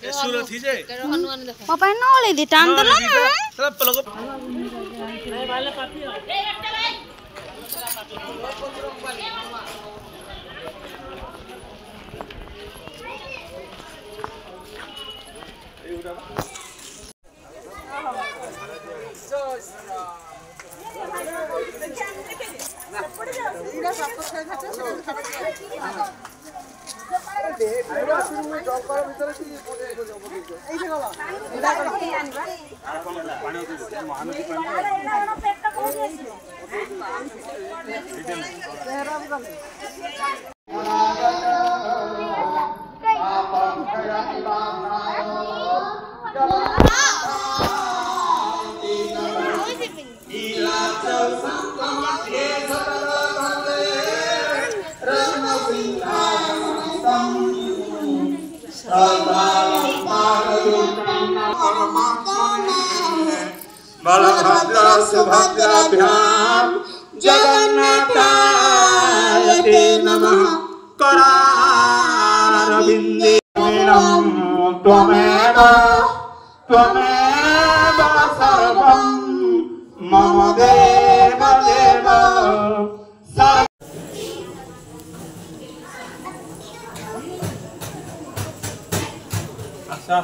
सुरत थी जे पापा न ओले दे टांग दे ना चला पलको नहीं वाले पाती हो बलभद्र सुभद्राभ्याम जगन्नाथाय ते नमः करारविन्दे त्वमेव सर्वं मम देव देव अच्छा